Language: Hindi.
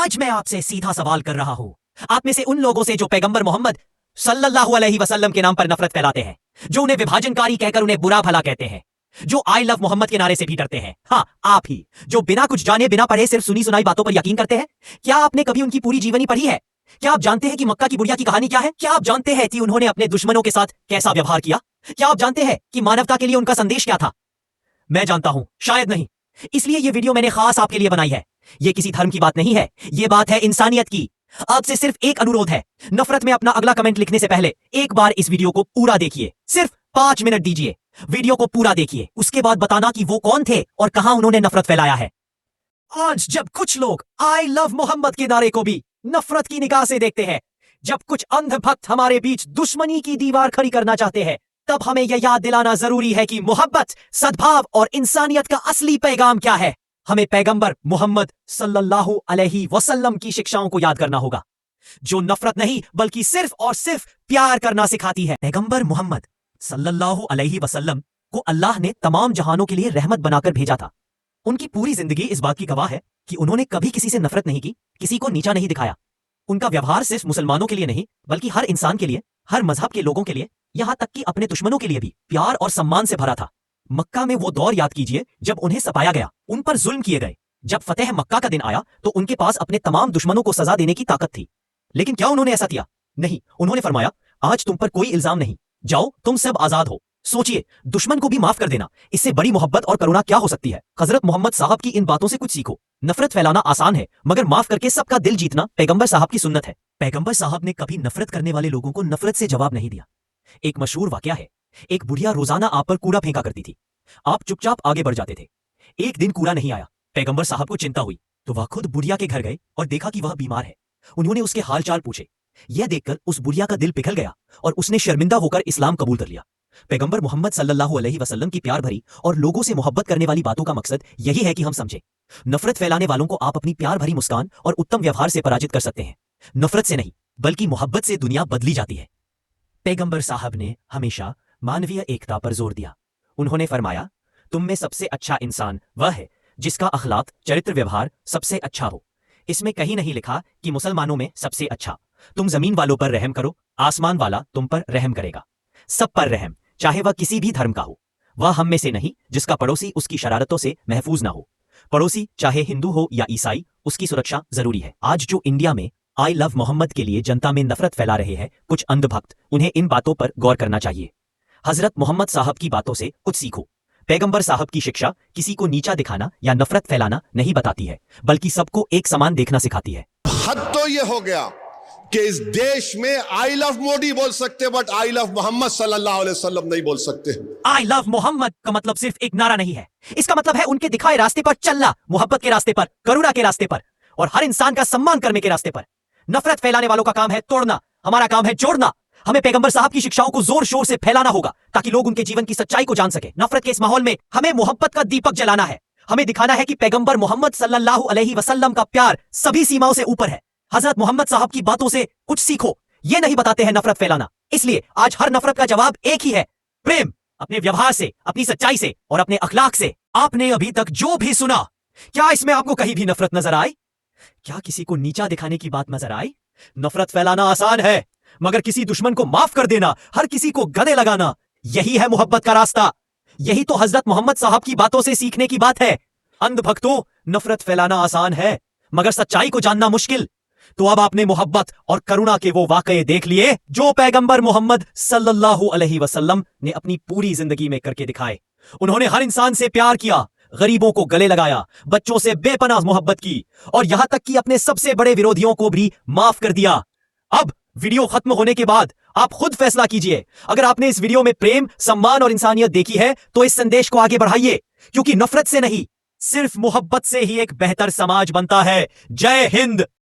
आज मैं आपसे सीधा सवाल कर रहा हूं, आप में से उन लोगों से जो पैगंबर मोहम्मद सल्लल्लाहु अलैहि वसल्लम के नाम पर नफरत फैलाते हैं, जो उन्हें विभाजनकारी कहकर उन्हें बुरा भला कहते हैं, जो आई लव मोहम्मद के नारे से भी डरते हैं। हाँ, आप ही जो बिना कुछ जाने बिना पढ़े सिर्फ सुनी सुनाई बातों पर यकीन करते हैं। क्या आपने कभी उनकी पूरी जीवनी पढ़ी है? क्या आप जानते हैं कि मक्का की बुढ़िया की कहानी क्या है? क्या आप जानते हैं कि उन्होंने अपने दुश्मनों के साथ कैसा व्यवहार किया? क्या आप जानते हैं कि मानवता के लिए उनका संदेश क्या था? मैं जानता हूं, शायद नहीं। इसलिए यह वीडियो मैंने खास आपके लिए बनाई है। यह किसी धर्म की बात नहीं है, यह बात है इंसानियत की। आपसे सिर्फ एक अनुरोध है, नफरत में अपना अगला कमेंट लिखने से पहले एक बार इस वीडियो को पूरा देखिए। सिर्फ 5 मिनट दीजिए, वीडियो को पूरा देखिए, उसके बाद बताना कि वो कौन थे और कहां उन्होंने नफरत फैलाया है। आज जब कुछ लोग आई लव मोहम्मद के नारे को भी नफरत की निगाह से देखते हैं, जब कुछ अंध भक्त हमारे बीच दुश्मनी की दीवार खड़ी करना चाहते हैं, तब हमें यह याद दिलाना जरूरी है कि मोहब्बत, सद्भाव और इंसानियत का असली पैगाम क्या है। हमें पैगंबर मोहम्मद सल्लल्लाहु अलैहि वसल्लम की शिक्षाओं को याद करना होगा, जो नफरत नहीं बल्कि सिर्फ और सिर्फ प्यार करना सिखाती है। पैगंबर मोहम्मद सल्लल्लाहु अलैहि वसल्लम को अल्लाह ने तमाम जहानों के लिए रहमत बनाकर भेजा था। उनकी पूरी जिंदगी इस बात की गवाह है कि उन्होंने कभी किसी से नफरत नहीं की, किसी को नीचा नहीं दिखाया। उनका व्यवहार सिर्फ मुसलमानों के लिए नहीं बल्कि हर इंसान के लिए, हर मजहब के लोगों के लिए, यहां तक कि अपने दुश्मनों के लिए भी प्यार और सम्मान से भरा था। मक्का में वो दौर याद कीजिए जब उन्हें सताया गया, उन पर जुल्म किए गए। जब फतेह मक्का का दिन आया तो उनके पास अपने तमाम दुश्मनों को सजा देने की ताकत थी। लेकिन क्या उन्होंने ऐसा किया? नहीं। उन्होंने फरमाया, आज तुम पर कोई इल्जाम नहीं, जाओ तुम सब आजाद हो। सोचिए, दुश्मन को भी माफ कर देना, इससे बड़ी मोहब्बत और करुणा क्या हो सकती है। हजरत मोहम्मद साहब की इन बातों से कुछ सीखो। नफरत फैलाना आसान है, मगर माफ करके सबका दिल जीतना पैगंबर साहब की सुन्नत है। पैगंबर साहब ने कभी नफरत करने वाले लोगों को नफरत से जवाब नहीं दिया। एक मशहूर वाकया है, एक बुढ़िया रोजाना आप पर कूड़ा फेंका करती थी, आप चुपचाप आगे बढ़ जाते थे। एक दिन कूड़ा नहीं आया, पैगंबर साहब को चिंता हुई तो वह खुद बुढ़िया के घर गए और देखा कि वह बीमार है। उन्होंने उसके हालचाल पूछे। यह देखकर उस बुढ़िया का दिल पिघल गया और उसने शर्मिंदा होकर इस्लाम कबूल कर लिया। पैगंबर मोहम्मद सल्लल्लाहु अलैहि वसल्लम की प्यार भरी और लोगों से मोहब्बत करने वाली बातों का मकसद यही है कि हम समझें, नफरत फैलाने वालों को आप अपनी प्यार भरी मुस्कान और उत्तम व्यवहार से पराजित कर सकते हैं। नफरत से नहीं बल्कि मोहब्बत से दुनिया बदली जाती है। पैगंबर साहब ने हमेशा मानवीय एकता पर जोर दिया। उन्होंने फरमाया, तुम में सबसे अच्छा इंसान वह है जिसका अखलाक, चरित्र, व्यवहार सबसे अच्छा हो। इसमें कहीं नहीं लिखा कि मुसलमानों में सबसे अच्छा। तुम जमीन वालों पर रहम करो, आसमान वाला तुम पर रहम करेगा। सब पर रहम, चाहे वह किसी भी धर्म का हो। वह हम में से नहीं जिसका पड़ोसी उसकी शरारतों से महफूज ना हो। पड़ोसी चाहे हिंदू हो या ईसाई, उसकी सुरक्षा जरूरी है। आज जो इंडिया में आई लव मोहम्मद के लिए जनता में नफरत फैला रहे हैं कुछ अंध भक्त, उन्हें इन बातों पर गौर करना चाहिए। हजरत मोहम्मद साहब की बातों से कुछ सीखो। पैगंबर साहब की शिक्षा किसी को नीचा दिखाना या नफरत फैलाना नहीं बताती है, बल्कि सबको एक समान देखना सिखाती है। हद तो यह हो गया कि इस देश में आई लव मोदी बोल सकते बट आई लव मोहम्मद सल्लल्लाहु अलैहि वसल्लम नहीं बोल सकते। आई लव मोहम्मद का मतलब सिर्फ एक नारा नहीं है, इसका मतलब है उनके दिखाए रास्ते पर चलना, मोहब्बत के रास्ते पर, करुणा के रास्ते पर और हर इंसान का सम्मान करने के रास्ते पर। नफरत फैलाने वालों का काम है तोड़ना, हमारा काम है जोड़ना। हमें पैगंबर साहब की शिक्षाओं को जोर शोर से फैलाना होगा ताकि लोग उनके जीवन की सच्चाई को जान सके। नफरत के इस माहौल में हमें मोहब्बत का दीपक जलाना है। हमें दिखाना है कि पैगंबर मोहम्मद सल्लल्लाहु अलैहि वसल्लम का प्यार सभी सीमाओं से ऊपर है। हजरत मोहम्मद साहब की बातों से कुछ सीखो। ये नहीं बताते हैं नफरत फैलाना। इसलिए आज हर नफरत का जवाब एक ही है, प्रेम। अपने व्यवहार से, अपनी सच्चाई से और अपने अखलाक से। आपने अभी तक जो भी सुना, क्या इसमें आपको कहीं भी नफरत नजर आई? क्या किसी को नीचा दिखाने की बात नजर आई? नफरत फैलाना आसान है, मगर किसी दुश्मन को माफ कर देना, हर किसी को गले लगाना, यही है मोहब्बत का रास्ता। यही तो हजरत मोहम्मद साहब की बातों से सीखने की बात है। अंध भक्तों, नफरत फैलाना आसान है मगर सच्चाई को जानना मुश्किल। तो अब आपने मोहब्बत और करुणा के वो वाकये देख लिए जो पैगंबर मोहम्मद सल्लल्लाहु अलैहि वसल्लम ने अपनी पूरी जिंदगी में करके दिखाए। उन्होंने हर इंसान से प्यार किया, गरीबों को गले लगाया, बच्चों से बेपनाह मोहब्बत की और यहां तक कि अपने सबसे बड़े विरोधियों को भी माफ कर दिया। अब वीडियो खत्म होने के बाद आप खुद फैसला कीजिए। अगर आपने इस वीडियो में प्रेम, सम्मान और इंसानियत देखी है तो इस संदेश को आगे बढ़ाइए, क्योंकि नफरत से नहीं सिर्फ मोहब्बत से ही एक बेहतर समाज बनता है। जय हिंद।